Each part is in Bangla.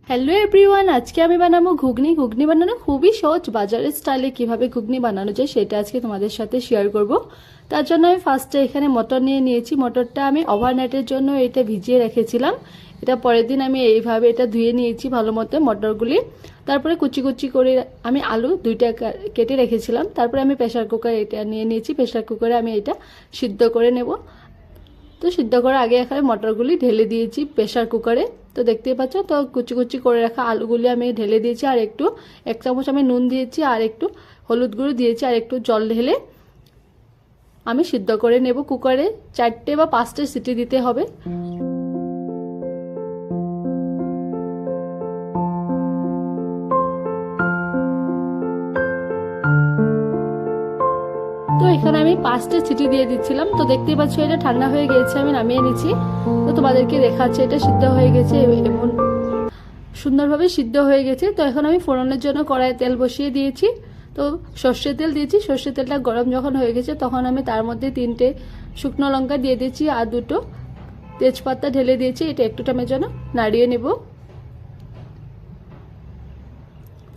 হ্যালো এভরিওয়ান, আজকে আমি বানাবো ঘুগনি। ঘুগনি বানানো খুবই সহজ, বাজারের স্টাইলে কিভাবে ঘুগনি বানানো যায় সেটা আজকে তোমাদের সাথে শেয়ার করব। তার জন্য আমি ফার্স্টে এখানে মটর নিয়ে নিয়েছি। মটরটা আমি ওভারনাইটের জন্য এটা ভিজিয়ে রেখেছিলাম। এটা পরের দিন আমি এইভাবে এটা ধুয়ে নিয়েছি ভালো মতো মটরগুলি। তারপরে কুচি কুচি করে আমি আলু দুইটা কেটে রেখেছিলাম। তারপরে আমি প্রেশার কুকার এটা নিয়ে নিয়েছি। প্রেশার কুকারে আমি এটা সিদ্ধ করে নেব। তো সিদ্ধ করার আগে এখানে মটরগুলি ঢেলে দিয়েছি প্রেশার কুকারে। তো দেখতেই পাচ্ছ, তো কুচি কুচি করে রাখা আলুগুলি আমি ঢেলে দিয়েছি। আর একটু 1 চামচ আমি নুন দিয়েছি, আর একটু হলুদ গুঁড়ো দিয়েছি, আর একটু জল ঢেলে আমি সিদ্ধ করে নেব। কুকারে 4টে বা 5টে সিটি দিতে হবে। তো এখানে আমি 5টে সিটি দিয়ে দিচ্ছিলাম। তো দেখতেই পাচ্ছ এটা ঠান্ডা হয়ে গেছে, আমি নামিয়ে নিচ্ছি। তো তোমাদেরকে দেখাচ্ছে এটা সিদ্ধ হয়ে গেছে, এমন সুন্দরভাবে সিদ্ধ হয়ে গেছে। তো এখন আমি ফোড়নের জন্য কড়াইয়ে তেল বসিয়ে দিয়েছি। তো সর্ষের তেল দিয়েছি। সর্ষের তেলটা গরম যখন হয়ে গেছে তখন আমি তার মধ্যে 3টে শুকনো লঙ্কা দিয়ে দিয়েছি, আর 2টো তেজপাতা ঢেলে দিয়েছি। এটা একটু টাইমের জন্য নাড়িয়ে নেব।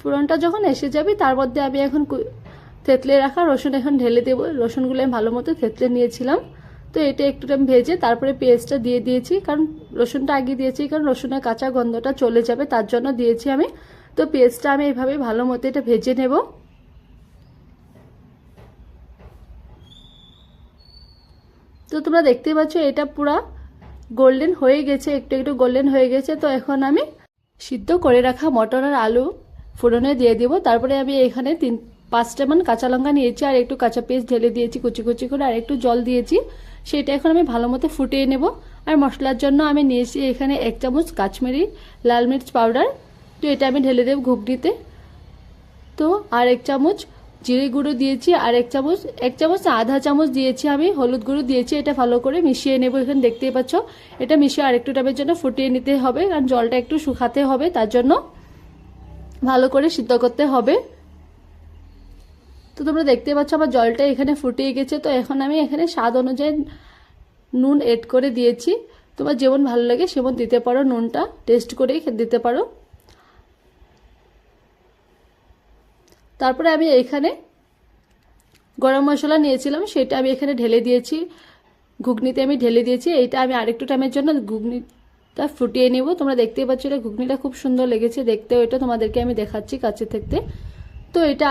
ফোড়নটা যখন এসে যাবে তার মধ্যে আমি এখন থেতলে রাখা রসুন এখন ঢেলে দেবো। রসুনগুলো আমি ভালো মতো থেতলে নিয়েছিলাম। তো এটা একটু টাইম ভেজে তারপরে পেঁয়াজটা দিয়ে দিয়েছি, কারণ রসুনটা আগে দিয়েছি কারণ রসুনের কাঁচা গন্ধটা চলে যাবে, তার জন্য দিয়েছি আমি। তো পেঁয়াজটা আমি এইভাবে ভালো মতো এটা ভেজে নেব। তো তোমরা দেখতেই পাচ্ছ এটা পুরো গোল্ডেন হয়ে গেছে, একটু একটু গোল্ডেন হয়ে গেছে। তো এখন আমি সিদ্ধ করে রাখা মটর আর আলু ফোড়নে দিয়ে দিব। তারপরে আমি এখানে 5টা কাঁচা লঙ্কা নিয়েছি, আর একটু কাঁচা পেস্ট ঢেলে দিয়েছি কুচি কুচি করে, আর একটু জল দিয়েছি। সেটা এখন আমি ভালো মতো ফুটিয়ে নেব। আর মশলার জন্য আমি নিয়েছি এখানে 1 চামচ কাশ্মীরি লাল মির্চ পাউডার। তো এটা আমি ঢেলে দেব ঘুগনিতে। তো আর 1 চামচ জিরে গুঁড়ো দিয়েছি, আর 1 চামচ আধা চামচ দিয়েছি আমি হলুদ গুঁড়ো দিয়েছি। এটা ভালো করে মিশিয়ে নেব। এখানে দেখতেই পাচ্ছ এটা মিশিয়ে আর একটু টাইমের জন্য ফুটিয়ে নিতে হবে, কারণ জলটা একটু শুকাতে হবে, তার জন্য ভালো করে সিদ্ধ করতে হবে। তো তোমরা দেখতে পাচ্ছ আমার জলটা এখানে ফুটিয়ে গেছে। তো এখন আমি এখানে স্বাদ অনুযায়ী নুন এড করে দিয়েছি। তোমার যেমন ভালো লাগে সেমন দিতে পারো, নুনটা টেস্ট করেই দিতে পারো। তারপরে আমি এখানে গরম মশলা নিয়েছিলাম, সেটা আমি এখানে ঢেলে দিয়েছি, ঘুগনিতে আমি ঢেলে দিয়েছি। এইটা আমি আরেকটু টাইমের জন্য ঘুগনিটা ফুটিয়ে নেব। তোমরা দেখতেই পাচ্ছ এটা ঘুগনিটা খুব সুন্দর লেগেছে দেখতে। ওইটা তোমাদেরকে আমি দেখাচ্ছি কাছে থাকতে। তো এটা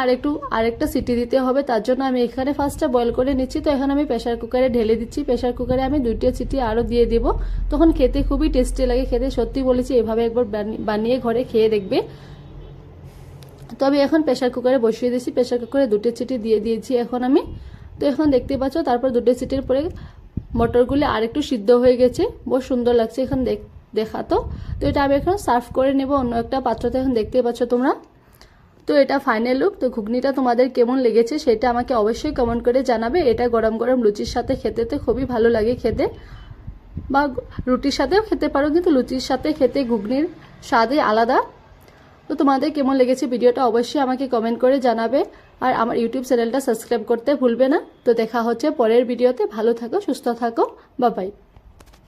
আরেকটা সিটি দিতে হবে, তার জন্য আমি এখানে ফার্স্টটা বয়েল করে নিচ্ছি। তো এখন আমি প্রেশার কুকারে ঢেলে দিচ্ছি। প্রেশার কুকারে আমি 2টা সিটি আরও দিয়ে দেব, তখন খেতে খুবই টেস্টি লাগে। খেতে সত্যি বলেছি, এভাবে একবার বানিয়ে ঘরে খেয়ে দেখবে। তো আমি এখন প্রেশার কুকারে বসিয়ে দিয়েছি। প্রেশার কুকারে 2টা সিটি দিয়ে দিয়েছি এখন আমি। তো এখন দেখতে পাচ্ছ তারপর 2টা সিটির পরে মটরগুলি আরেকটু সিদ্ধ হয়ে গেছে, বহু সুন্দর লাগছে এখন দেখাতো। তো এটা আমি এখন সার্ভ করে নেব অন্য একটা পাত্রতে। এখন দেখতে পাচ্ছ তোমরা। তো এটা ফাইনাল লুক। তো ঘুগনিটা তোমাদের কেমন লেগেছে সেটা আমাকে অবশ্যই কমেন্ট করে জানাবে। এটা গরম গরম লুচির সাথে খেতে তো খুবই ভালো লাগে খেতে, বা রুটির সাথেও খেতে পারো, কিন্তু লুচির সাথে খেতে ঘুগনির স্বাদই আলাদা। তো তোমাদের কেমন লেগেছে ভিডিওটা অবশ্যই আমাকে কমেন্ট করে জানাবে, আর আমার ইউটিউব চ্যানেলটা সাবস্ক্রাইব করতে ভুলবে না। তো দেখা হচ্ছে পরের ভিডিওতে। ভালো থাকো, সুস্থ থাকো, বাই বাই।